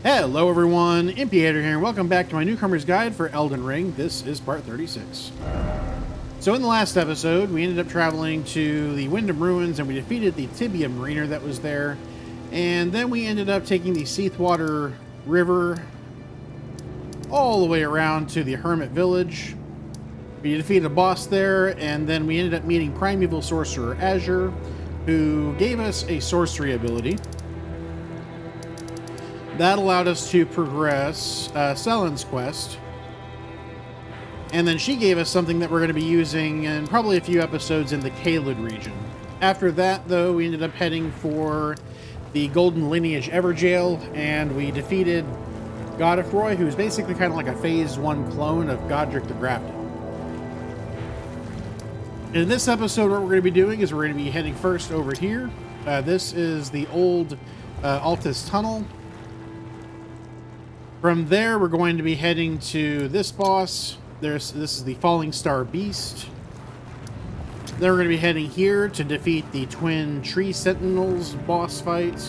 Hello everyone, Impiator here, and welcome back to my Newcomer's Guide for Elden Ring. This is part 36. So in the last episode, we ended up traveling to the Wyndham Ruins and we defeated the Tibia Mariner that was there. And then we ended up taking the Seathwater River all the way around to the Hermit Village. We defeated a boss there, and then we ended up meeting Primeval Sorcerer Azure, who gave us a sorcery ability. That allowed us to progress Selen's quest. And then she gave us something that we're going to be using in probably a few episodes in the Caelid region. After that, though, we ended up heading for the Golden Lineage Everjail, and we defeated Godefroy, who's basically kind of like a Phase 1 clone of Godric the Grafted. In this episode, what we're going to be doing is we're going to be heading first over here. This is the old Altus Tunnel. From there, we're going to be heading to this boss. This is the Fallingstar Beast. Then we're going to be heading here to defeat the twin tree Sentinels boss fight.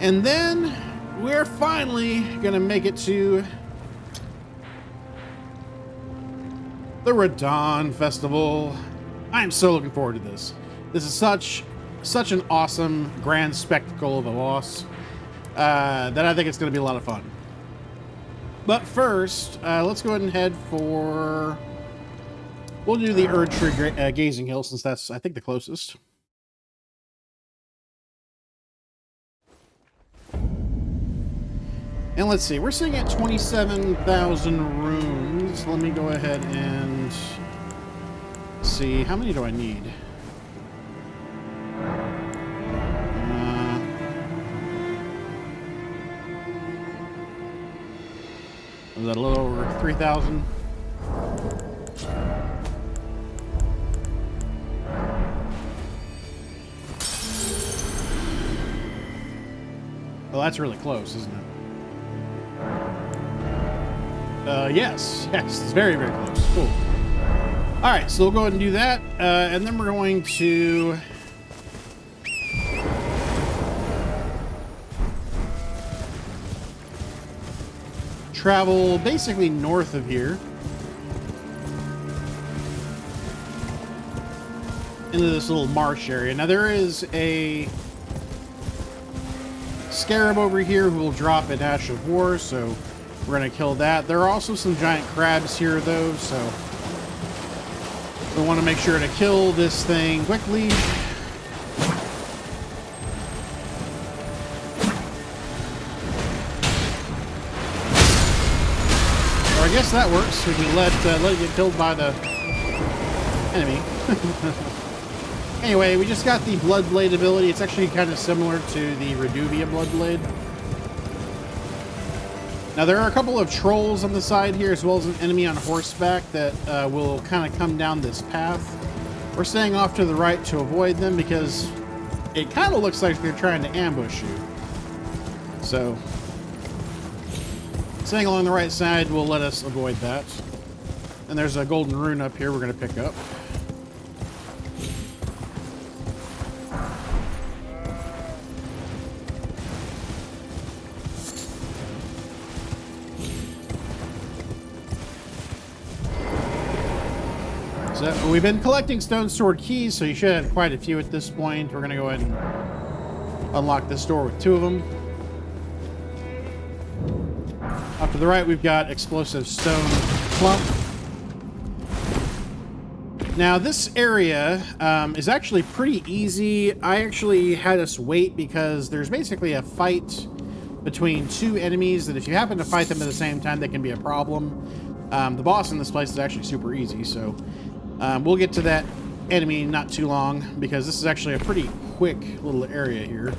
And then we're finally going to make it to the Radahn Festival. I'm so looking forward to this. This is such an awesome grand spectacle of a boss. That I think it's going to be a lot of fun. But first, let's go ahead and head for... We'll do the Erdtree Gazing Hill, since that's, I think, the closest. And let's see, we're sitting at 27,000 runes. Let me go ahead and see, how many do I need? Was that a little over 3,000? Well, that's really close, isn't it? Yes, it's very, very close. Cool. All right, so we'll go ahead and do that, and then we're going to travel basically north of here into this little marsh area. Now there is a scarab over here who will drop an Ash of War, so we're going to kill that. There are also some giant crabs here though, so we want to make sure to kill this thing quickly. I guess that works. We can let it get killed by the enemy. Anyway, we just got the Bloodblade ability. It's actually kind of similar to the Reduvia Bloodblade. Now, there are a couple of trolls on the side here, as well as an enemy on horseback that will kind of come down this path. We're staying off to the right to avoid them because it kind of looks like they're trying to ambush you. So staying along the right side will let us avoid that. And there's a golden rune up here we're going to pick up. So we've been collecting stone sword keys, so you should have quite a few at this point. We're going to go ahead and unlock this door with 2 of them. Off to the right, we've got explosive stone clump. Now, this area is actually pretty easy. I actually had us wait because there's basically a fight between 2 enemies that if you happen to fight them at the same time, they can be a problem. The boss in this place is actually super easy, so we'll get to that enemy not too long because this is actually a pretty quick little area here.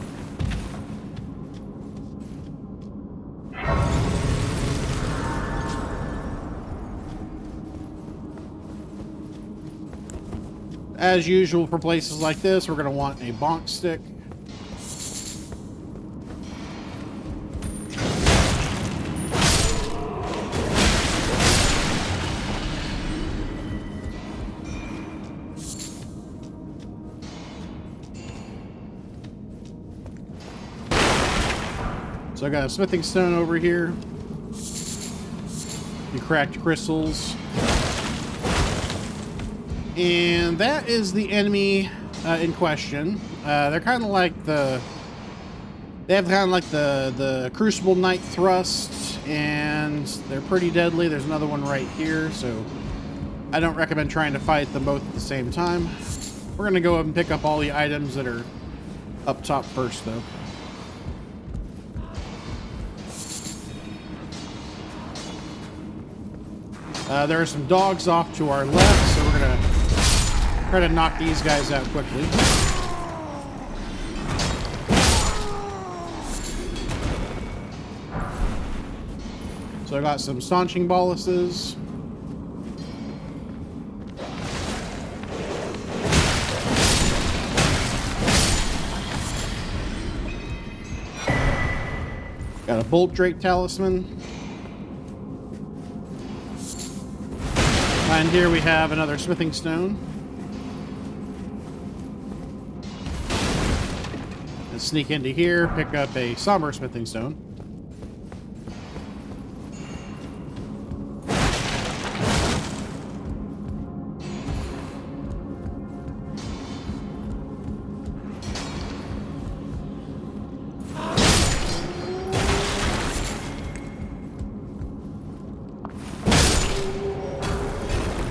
As usual for places like this, we're going to want a bonk stick. So I got a smithing stone over here. The cracked crystals. And that is the enemy in question. They're kind of like the... They have kind of like the Crucible Knight thrust, and they're pretty deadly. There's another one right here, so I don't recommend trying to fight them both at the same time. We're going to go up and pick up all the items that are up top first, though. There are some dogs off to our left, so we're going to try to knock these guys out quickly. So I got some staunching boluses. Got a bolt drake talisman. And here we have another smithing stone. Let's sneak into here, pick up a somber smithing stone.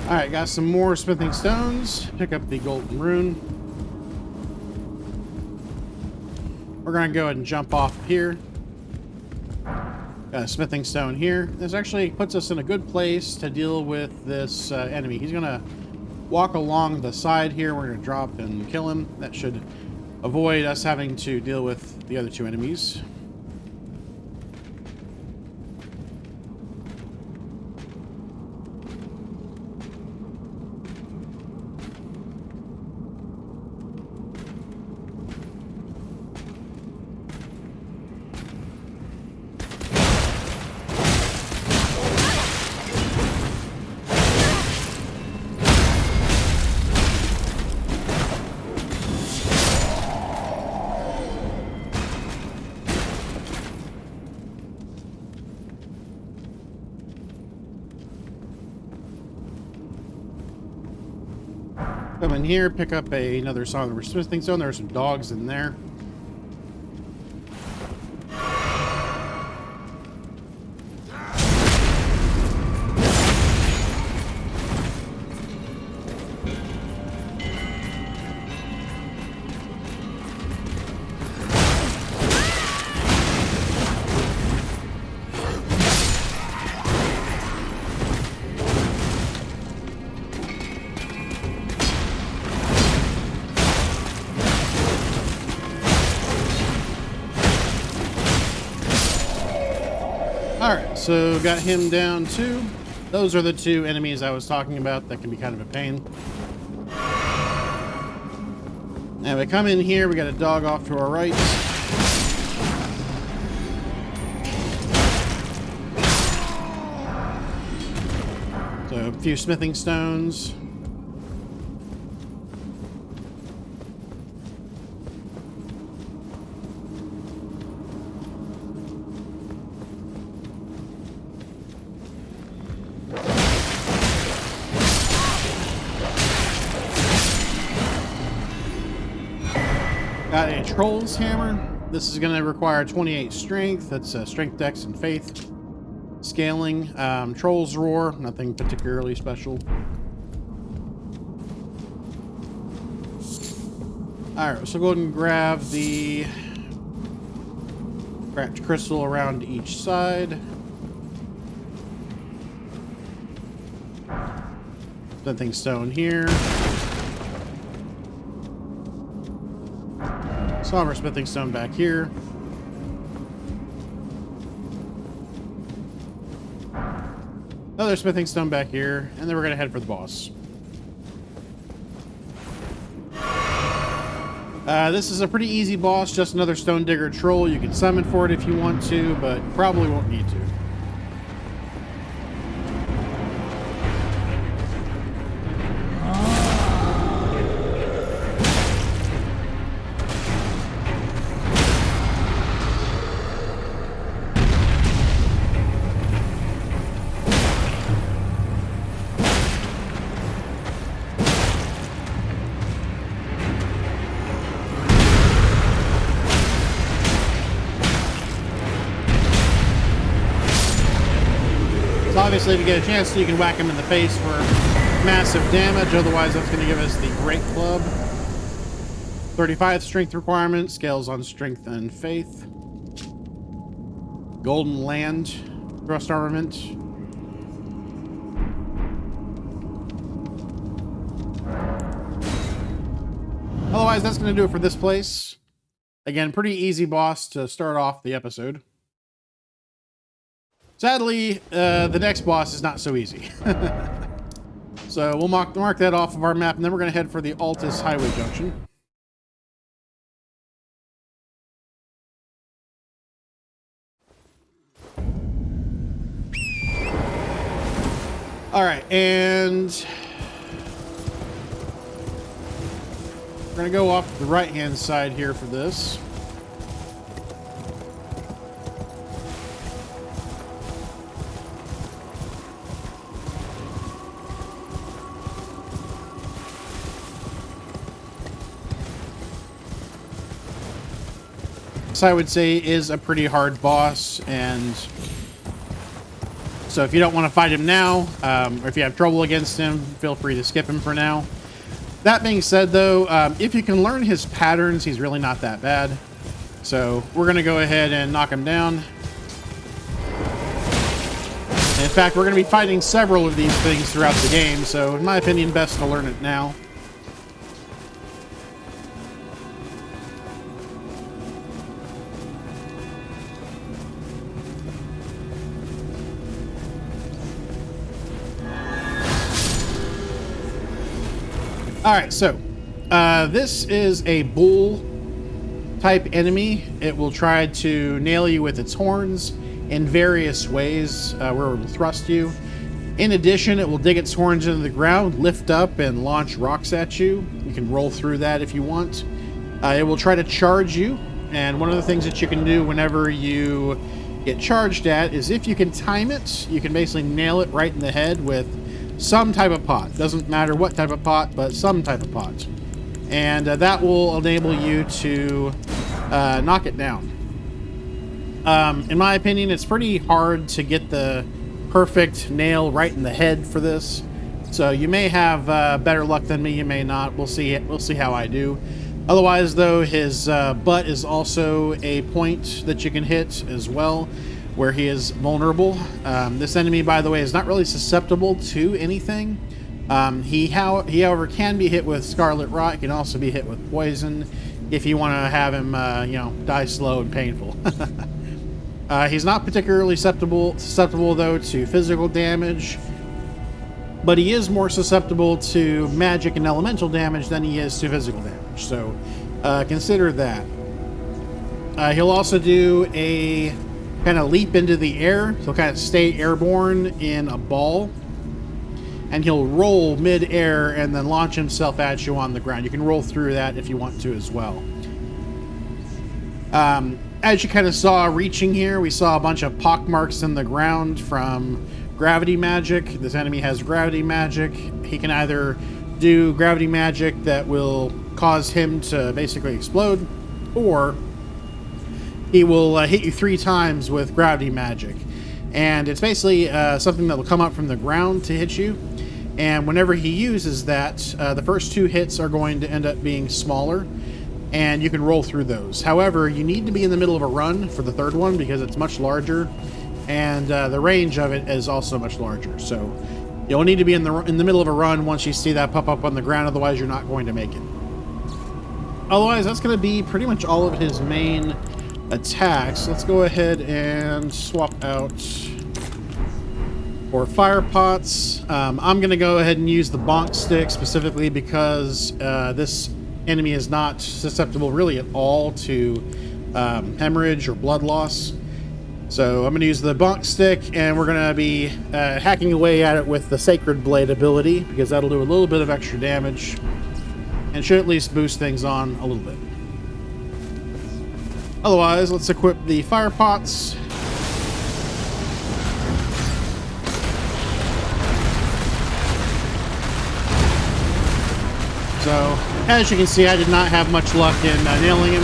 Alright, got some more smithing stones. Pick up the golden rune. We're going to go ahead and jump off here. Got a smithing stone here. This actually puts us in a good place to deal with this enemy. He's going to walk along the side here. We're going to drop and kill him. That should avoid us having to deal with the other two enemies. Come in here, pick up another Song of Smithing Stone. There are some dogs in there. Alright, so got him down too. Those are the two enemies I was talking about that can be kind of a pain. Now we come in here, we got a dog off to our right. So a few smithing stones. Got a Troll's Hammer. This is going to require 28 strength. That's strength, dex, and faith. Scaling. Troll's Roar. Nothing particularly special. Alright, so go ahead and grab the cracked crystal around each side. Smithing stone here. Somber smithing stone back here. Another smithing stone back here, and then we're gonna head for the boss. This is a pretty easy boss, just another Stone Digger troll. You can summon for it if you want to, but probably won't need to. Obviously, if you get a chance to, you can whack him in the face for massive damage. Otherwise, that's going to give us the Great Club. 35 strength requirement, scales on strength and faith. Golden Land, thrust armament. Otherwise, that's going to do it for this place. Again, pretty easy boss to start off the episode. Sadly, the next boss is not so easy. So we'll mark that off of our map, and then we're going to head for the Altus Highway Junction. All right, and we're going to go off the right-hand side here for this. This, I would say, is a pretty hard boss, and so if you don't want to fight him now, or if you have trouble against him, feel free to skip him for now. That being said, though, if you can learn his patterns, he's really not that bad. So we're going to go ahead and knock him down. And in fact, we're going to be fighting several of these things throughout the game, so in my opinion, best to learn it now. Alright, so this is a bull type enemy. It will try to nail you with its horns in various ways where it will thrust you. In addition, it will dig its horns into the ground, lift up, and launch rocks at you. You can roll through that if you want. It will try to charge you, and one of the things that you can do whenever you get charged at is if you can time it, you can basically nail it right in the head with some type of pot. Doesn't matter what type of pot, but some type of pot. And that will enable you to knock it down. In my opinion, it's pretty hard to get the perfect nail right in the head for this. So you may have better luck than me, you may not. We'll see how I do. Otherwise, though, his butt is also a point that you can hit as well, where he is vulnerable. This enemy, by the way, is not really susceptible to anything. He, however, can be hit with Scarlet Rot. He can also be hit with poison if you want to have him, die slow and painful. He's not particularly susceptible, though, to physical damage, but he is more susceptible to magic and elemental damage than he is to physical damage. So consider that. He'll also do a kind of leap into the air. He'll kind of stay airborne in a ball, and he'll roll mid-air and then launch himself at you on the ground. You can roll through that if you want to as well. As you kind of saw reaching here, we saw a bunch of pock marks in the ground from gravity magic. This enemy has gravity magic. He can either do gravity magic that will cause him to basically explode, or he will hit you 3 times with gravity magic. And it's basically something that will come up from the ground to hit you. And whenever he uses that, the first 2 hits are going to end up being smaller, and you can roll through those. However, you need to be in the middle of a run for the 3rd one because it's much larger, and the range of it is also much larger. So you'll need to be in the middle of a run once you see that pop up on the ground, otherwise you're not going to make it. Otherwise, that's going to be pretty much all of his main attacks. Let's go ahead and swap out for fire pots. I'm going to go ahead and use the bonk stick specifically because this enemy is not susceptible really at all to hemorrhage or blood loss. So I'm going to use the bonk stick, and we're going to be hacking away at it with the Sacred Blade ability, because that'll do a little bit of extra damage and should at least boost things on a little bit. Otherwise, let's equip the fire pots. So, as you can see, I did not have much luck in nailing him.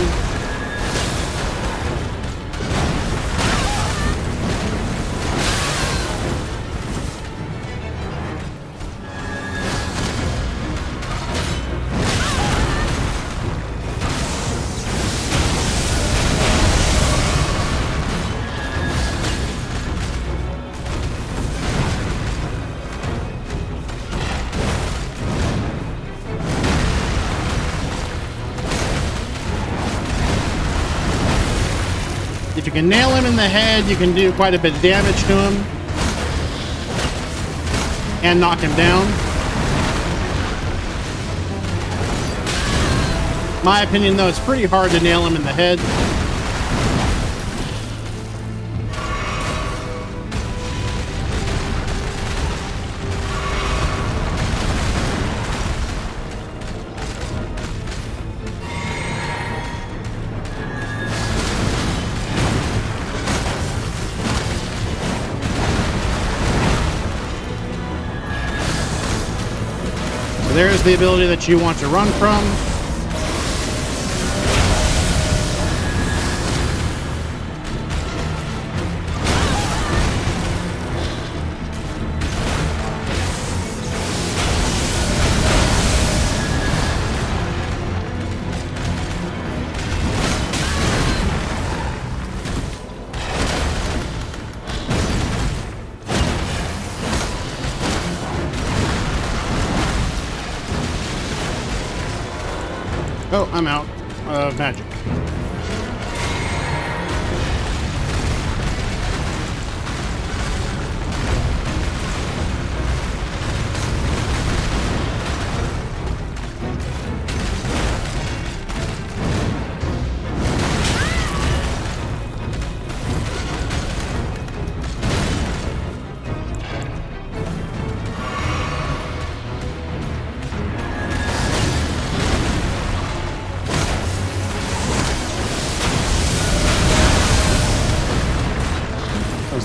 you can nail him in the head, you can do quite a bit of damage to him and knock him down. My opinion, though, it's pretty hard to nail him in the head. So there's the ability that you want to run from. Oh, I'm out of magic.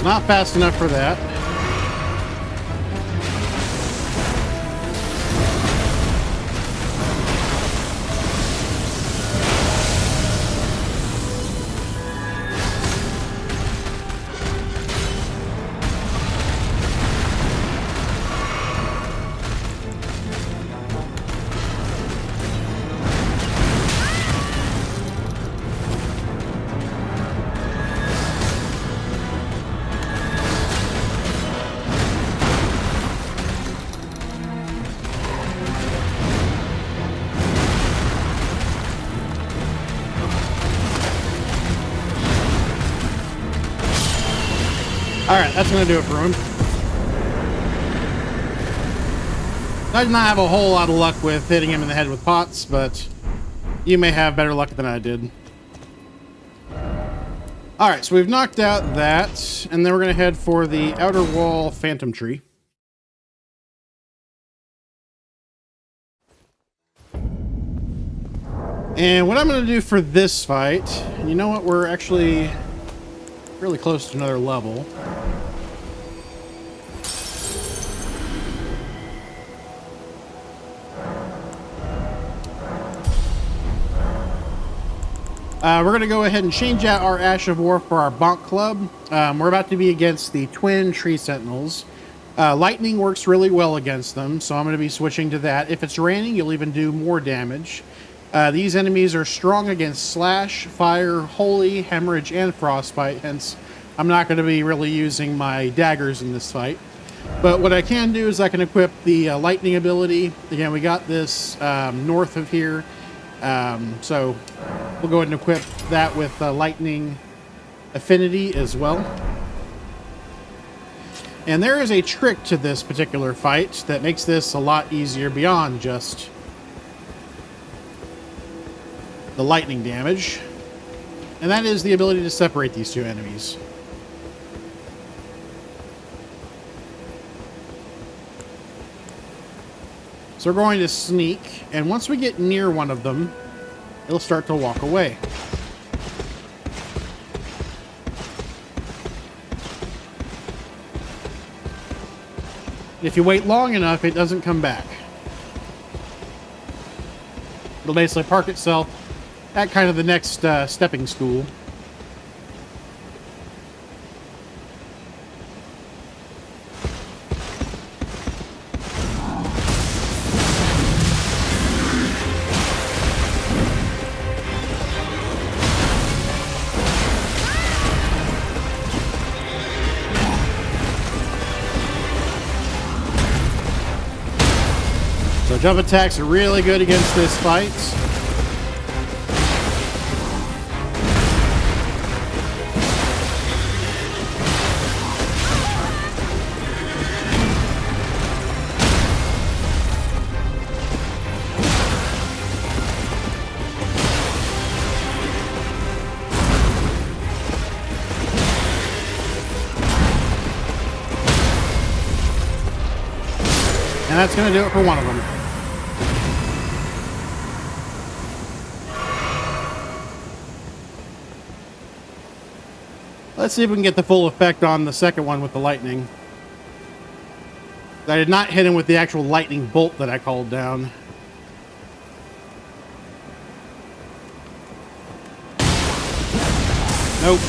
Not fast enough for that. Alright, that's going to do it for him. I did not have a whole lot of luck with hitting him in the head with pots, but you may have better luck than I did. Alright, so we've knocked out that, and then we're going to head for the outer wall phantom tree. And what I'm going to do for this fight, and you know what, we're actually really close to another level. We're going to go ahead and change out our Ash of War for our Bonk Club. We're about to be against the twin tree Sentinels. Lightning works really well against them, so I'm going to be switching to that. If it's raining, you'll even do more damage. These enemies are strong against Slash, Fire, Holy, Hemorrhage, and Frostbite, hence I'm not going to be really using my daggers in this fight. But what I can do is I can equip the Lightning ability. Again, we got this north of here, so we'll go ahead and equip that with Lightning Affinity as well. And there is a trick to this particular fight that makes this a lot easier beyond just the lightning damage, and that is the ability to separate these two enemies. So we're going to sneak, and once we get near one of them, it'll start to walk away. If you wait long enough, it doesn't come back. It'll basically park itself at kind of the next stepping stool. So jump attacks are really good against this fight. And that's going to do it for one of them. Let's see if we can get the full effect on the second one with the lightning. I did not hit him with the actual lightning bolt that I called down. Nope.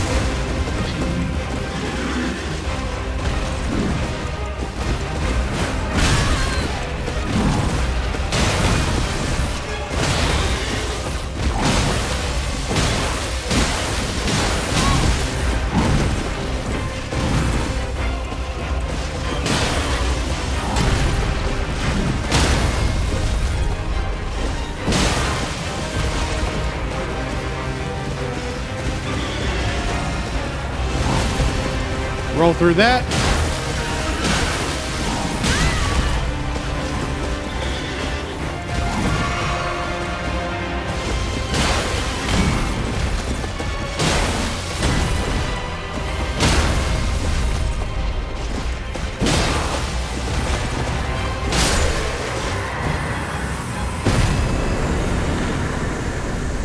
Roll through that.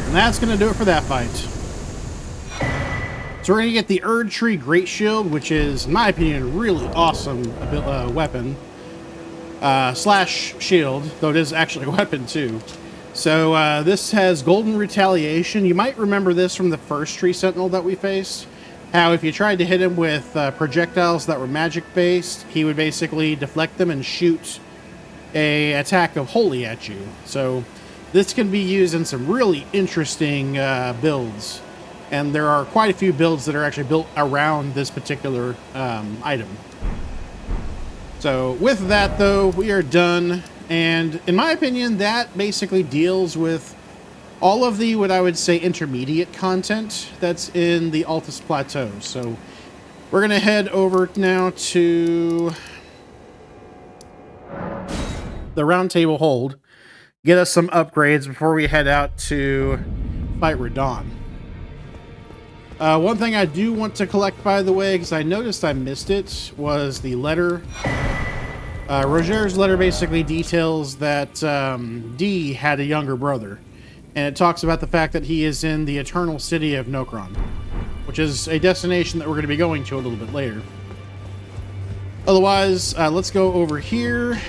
And that's going to do it for that fight. So we're going to get the Erd Tree Great Shield, which is, in my opinion, a really awesome weapon. Slash shield, though it is actually a weapon too. So this has Golden Retaliation. You might remember this from the first Tree Sentinel that we faced. How if you tried to hit him with projectiles that were magic-based, he would basically deflect them and shoot a attack of Holy at you. So this can be used in some really interesting builds. And there are quite a few builds that are actually built around this particular item. So with that, though, we are done. And in my opinion, that basically deals with all of the, what I would say, intermediate content that's in the Altus Plateau. So we're going to head over now to the Round Table Hold. Get us some upgrades before we head out to fight Radahn. One thing I do want to collect, by the way, because I noticed I missed it, was the letter. Roger's letter basically details that Dee had a younger brother. And it talks about the fact that he is in the Eternal City of Nokron, which is a destination that we're going to be going to a little bit later. Otherwise, let's go over here.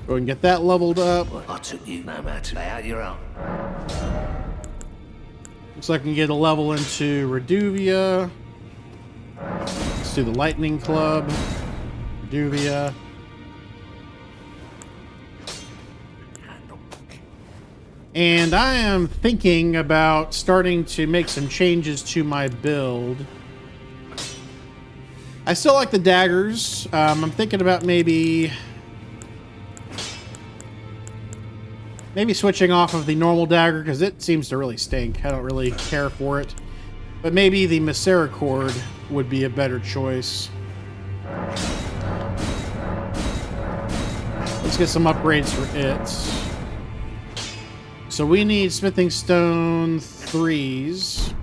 Go and get that leveled up. I took you no matter. Lay out your own. Looks like I can get a level into Reduvia. Let's do the Lightning Club. Reduvia. And I am thinking about starting to make some changes to my build. I still like the daggers. I'm thinking about maybe switching off of the normal dagger, because it seems to really stink. I don't really care for it. But maybe the Misericord would be a better choice. Let's get some upgrades for it. So we need Smithing Stone 3s.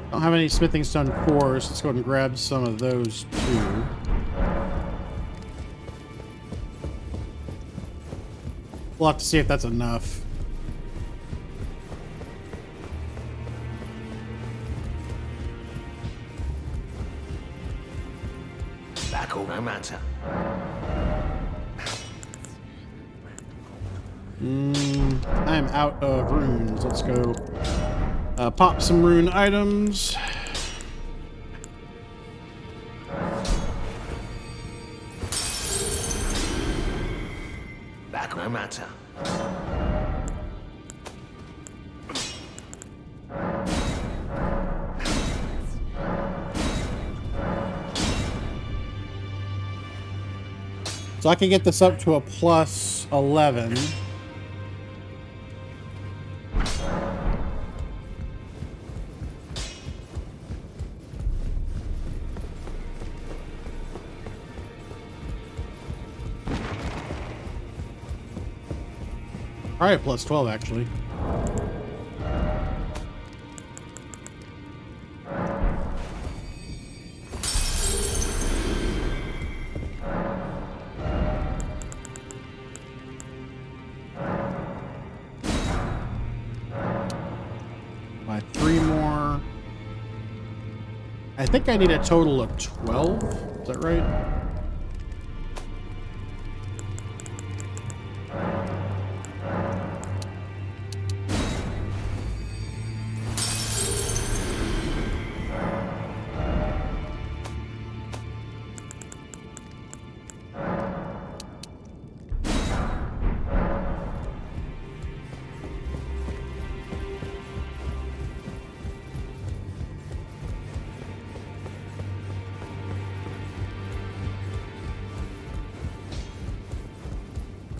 Don't have any Smithing Stone 4s. Let's go ahead and grab some of those too. We'll have to see if that's enough. Back all no matter. I am out of runes. Let's go pop some rune items. Back no matter. So I can get this up to a plus 11. Probably a plus 12, actually. By 3 more. I think I need a total of 12. Is that right?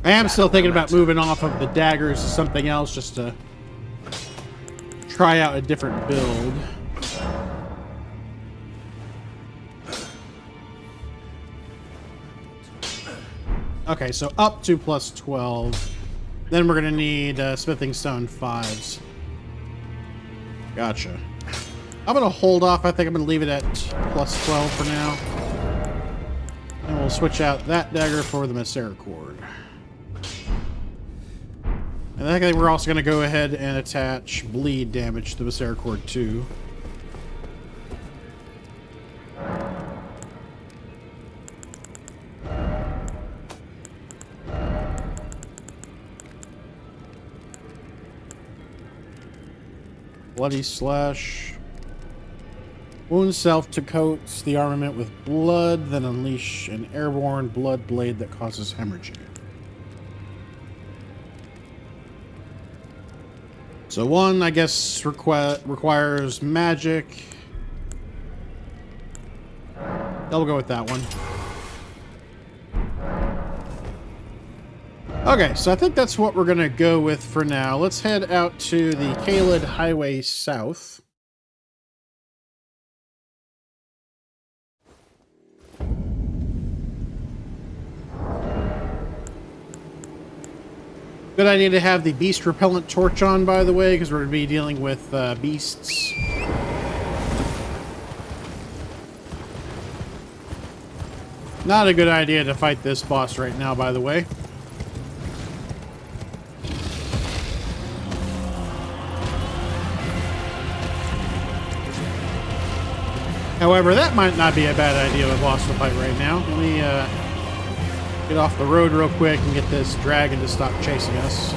I am still thinking about moving off of the daggers to something else just to try out a different build. Okay, so up to plus 12. Then we're going to need smithing stone 5s. Gotcha. I'm going to hold off. I think I'm going to leave it at plus 12 for now. And we'll switch out that dagger for the misericord. And I think we're also going to go ahead and attach bleed damage to the misericord too. Bloody slash. Wound self to coat the armament with blood, then unleash an airborne blood blade that causes hemorrhaging. So one, I guess, requires magic. I'll go with that one. Okay, so I think that's what we're going to go with for now. Let's head out to the Kaled Highway South. Good idea to have the beast repellent torch on, by the way, because we're going to be dealing with beasts. Not a good idea to fight this boss right now, by the way. However, that might not be a bad idea of a boss to fight right now. Let me get off the road real quick and get this dragon to stop chasing us.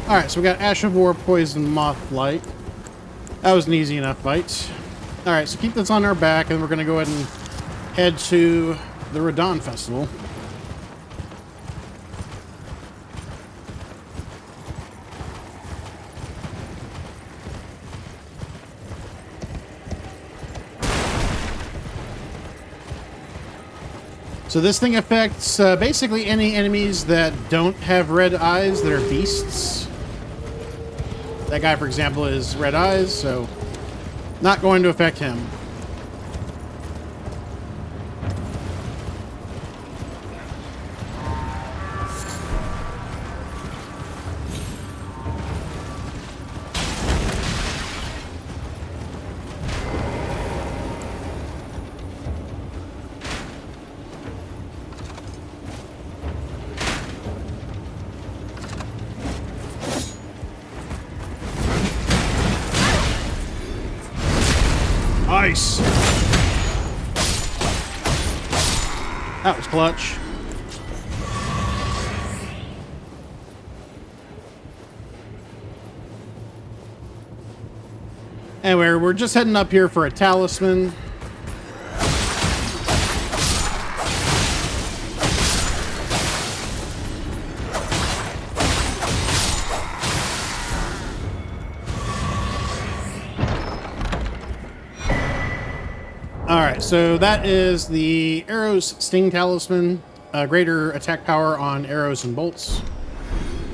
Alright, so we got Ash of War, Poison, Moth, Light. That was an easy enough fight. Alright, so keep this on our back, and we're going to go ahead and head to the Radahn Festival. So this thing affects basically any enemies that don't have red eyes, that are beasts. That guy, for example, is red eyes, so not going to affect him. Nice. That was clutch. Anyway, we're just heading up here for a talisman. Alright, so that is the Arrow's Sting Talisman. Greater attack power on arrows and bolts.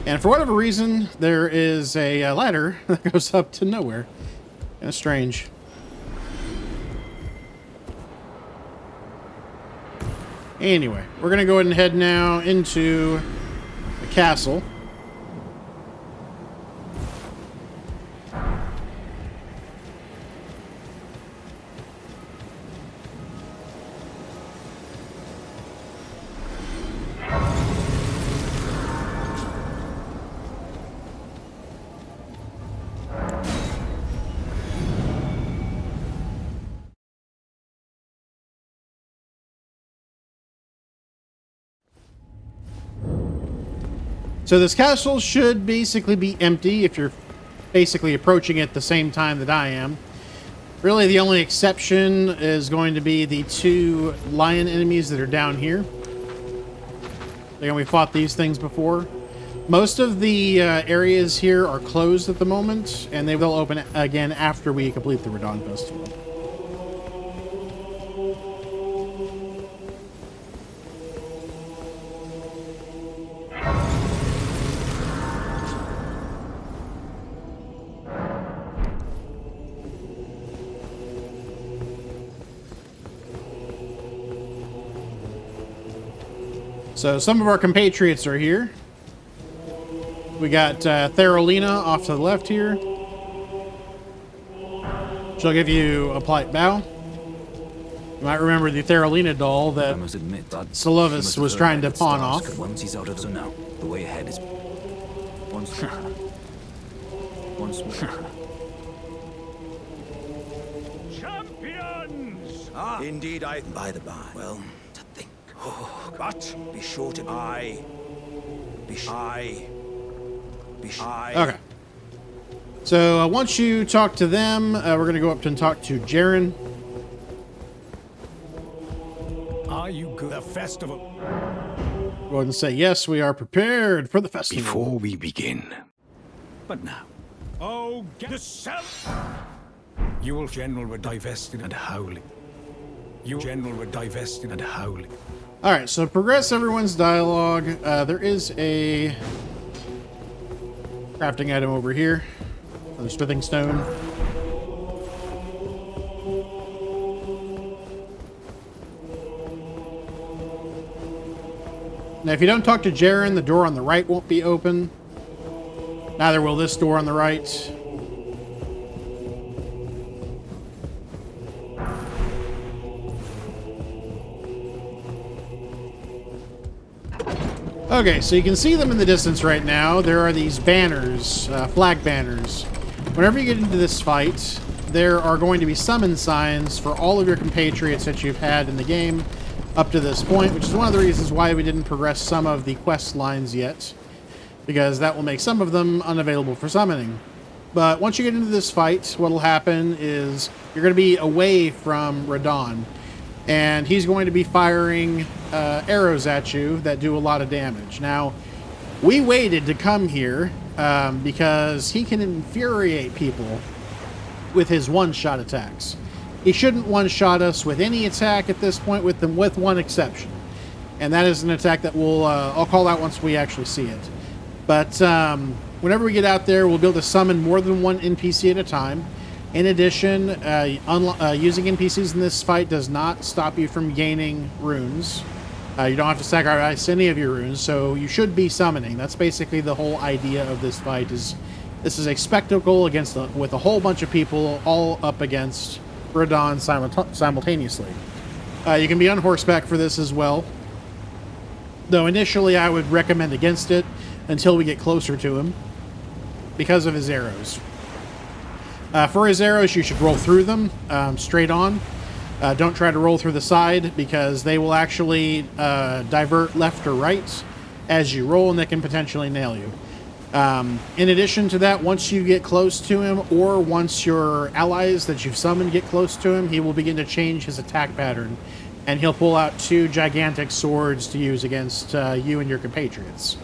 And for whatever reason, there is a ladder that goes up to nowhere. Kind of strange. Anyway, we're going to go ahead and head now into the castle. So this castle should basically be empty if you're basically approaching it the same time that I am. Really, the only exception is going to be the two lion enemies that are down here. Again, we fought these things before. Most of the areas here are closed at the moment, and they will open again after we complete the Radahn Festival. So some of our compatriots are here. We got Therolina off to the left here. She'll give you a polite bow. You might remember the Therolina doll that Solovis was trying to pawn off. Once he's out of so now, the way ahead is once Champions! indeed I by the by. Well, to think. Oh, But be sure to be shy. Okay. So once you talk to them, we're going to go up and talk to Jaren. are you good? The festival. Go ahead and say, yes, we are prepared for the festival. Before we begin, But now. Oh, get the self! You will general were divested and howling. You general were divested and howling. All right, so progress everyone's dialogue. There is a crafting item over here. Another smithing stone. Now, if you don't talk to Jaren, the door on the right won't be open. Neither will this door on the right. Okay, so you can see them in the distance right now. There are these banners, flag banners. Whenever you get into this fight, there are going to be summon signs for all of your compatriots that you've had in the game up to this point, which is one of the reasons why we didn't progress some of the quest lines yet, because that will make some of them unavailable for summoning. But once you get into this fight, what will happen is you're going to be away from Radahn, and he's going to be firing arrows at you that do a lot of damage. Now, we waited to come here because he can infuriate people with his one-shot attacks. He shouldn't one-shot us with any attack at this point, with one exception. And that is an attack that I'll call out once we actually see it. But whenever we get out there, we'll be able to summon more than one NPC at a time. In addition, using NPCs in this fight does not stop you from gaining runes. You don't have to sacrifice any of your runes, so you should be summoning. That's basically the whole idea of this fight. This is a spectacle with a whole bunch of people all up against Radahn simultaneously. You can be on horseback for this as well, though initially I would recommend against it until we get closer to him because of his arrows. For his arrows, you should roll through them straight on. Don't try to roll through the side because they will actually divert left or right as you roll, and they can potentially nail you. In addition to that, once you get close to him, or once your allies that you've summoned get close to him, he will begin to change his attack pattern, and he'll pull out 2 gigantic swords to use against you and your compatriots.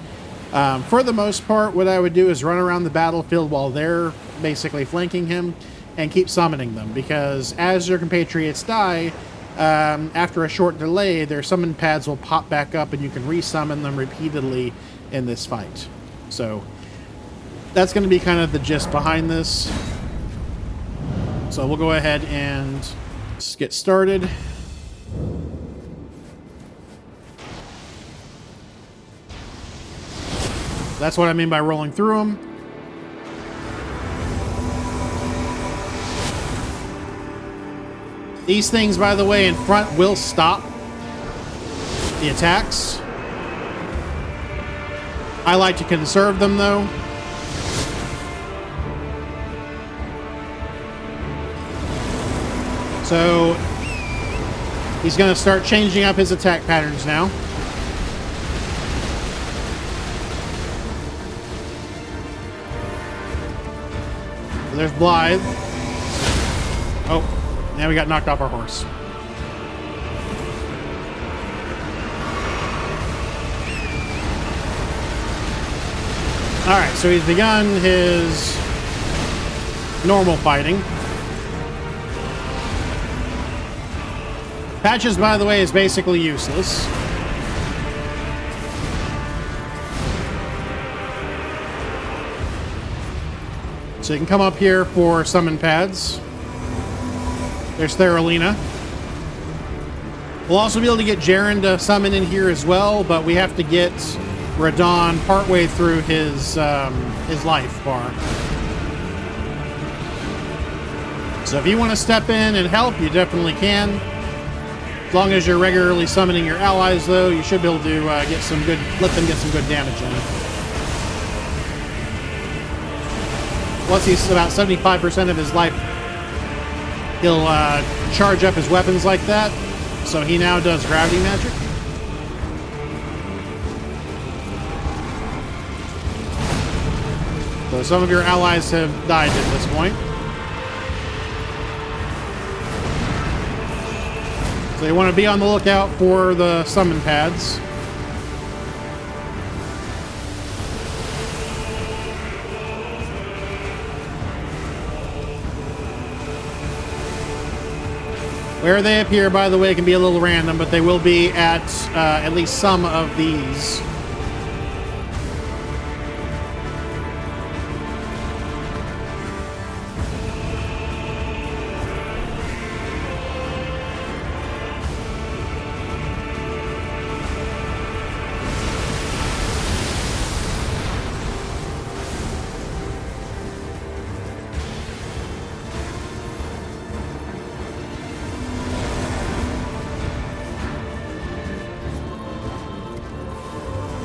For the most part, what I would do is run around the battlefield while they're basically flanking him and keep summoning them, because as your compatriots die, after a short delay, their summon pads will pop back up and you can resummon them repeatedly in this fight. So that's going to be kind of the gist behind this. So we'll go ahead and just get started. That's what I mean by rolling through them. These things, by the way, in front will stop the attacks. I like to conserve them, though. So he's going to start changing up his attack patterns now. There's Blythe. Oh, now we got knocked off our horse. Alright, so he's begun his normal fighting. Patches, by the way, is basically useless. So you can come up here for summon pads. There's Theralina. We'll also be able to get Jaren to summon in here as well, but we have to get Radahn partway through his life bar. So if you want to step in and help, you definitely can. As long as you're regularly summoning your allies, though, you should be able to let them get some good damage in. Once he's about 75% of his life, he'll charge up his weapons like that. So he now does gravity magic. So some of your allies have died at this point. So you want to be on the lookout for the summon pads. Where they appear, by the way, can be a little random, but they will be at least some of these.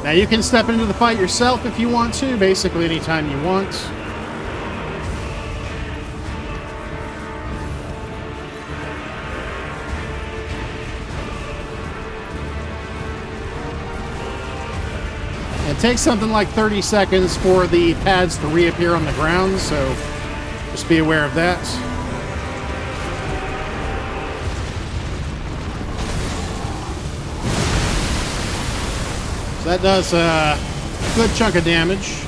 Now you can step into the fight yourself if you want to, basically anytime you want. It takes something like 30 seconds for the pads to reappear on the ground, so just be aware of that. So that does a good chunk of damage.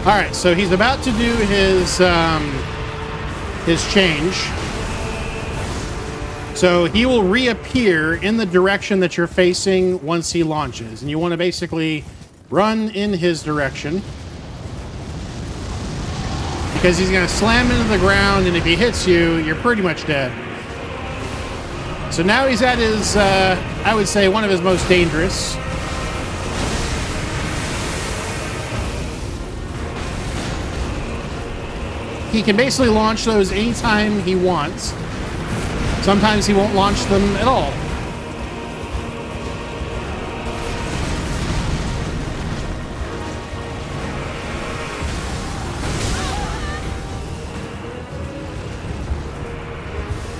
All right, so he's about to do his change. So he will reappear in the direction that you're facing once he launches, and you want to basically run in his direction because he's going to slam into the ground, and if he hits you, you're pretty much dead. So now he's at his, I would say, one of his most dangerous. He can basically launch those anytime he wants. Sometimes he won't launch them at all.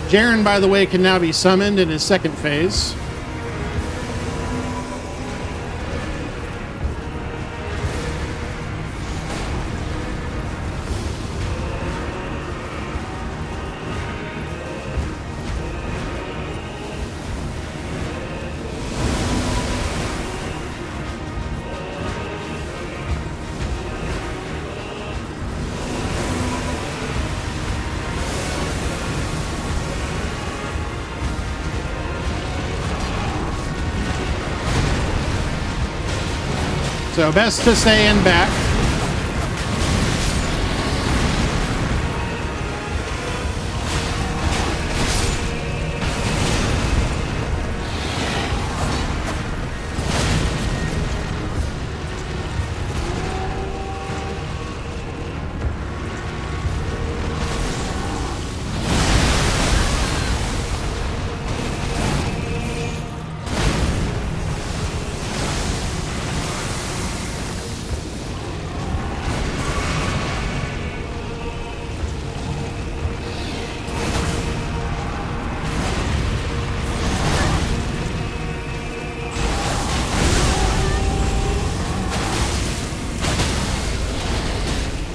Jaren, by the way, can now be summoned in his second phase. So best to stay in back.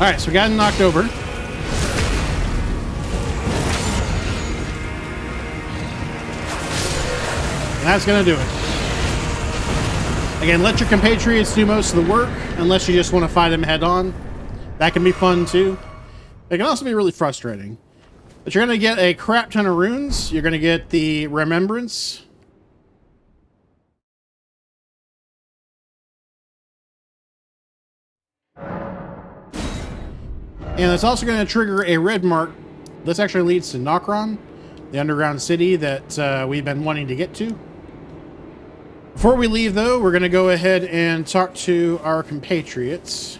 All right, so we got him knocked over. And that's going to do it. Again, let your compatriots do most of the work, unless you just want to fight them head on. That can be fun, too. It can also be really frustrating. But you're going to get a crap ton of runes. You're going to get the Remembrance. And it's also going to trigger a red mark. This actually leads to Nokron, the underground city that we've been wanting to get to. Before we leave, though, we're going to go ahead and talk to our compatriots.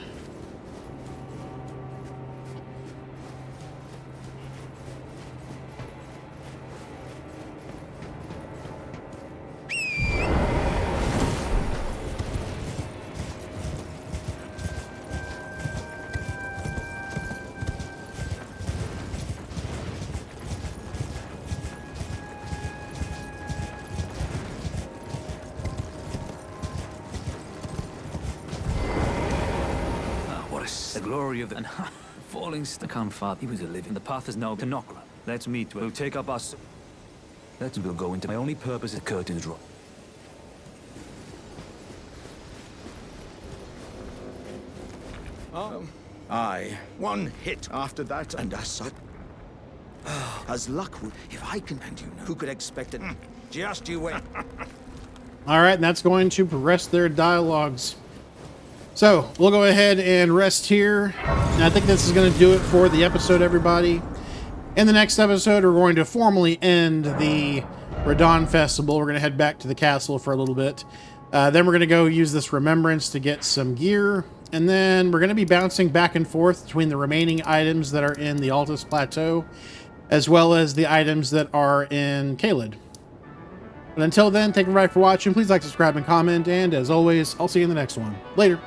The glory of the Fallingstar. Come, father. He was a living. The path is now to Nokra. Let's meet. We'll take up us. We'll go into my only purpose is curtains draw. Aye. One hit after that, and as such. As luck would, if I can, and you know, who could expect it? Just you wait. All right, and that's going to progress their dialogues. So we'll go ahead and rest here. And I think this is going to do it for the episode, everybody. In the next episode, we're going to formally end the Radahn Festival. We're going to head back to the castle for a little bit. Then we're going to go use this Remembrance to get some gear And then we're going to be bouncing back and forth between the remaining items that are in the Altus Plateau, as well as the items that are in Caelid. But until then, thank you very much for watching. Please like, subscribe, and comment. And as always, I'll see you in the next one. Later.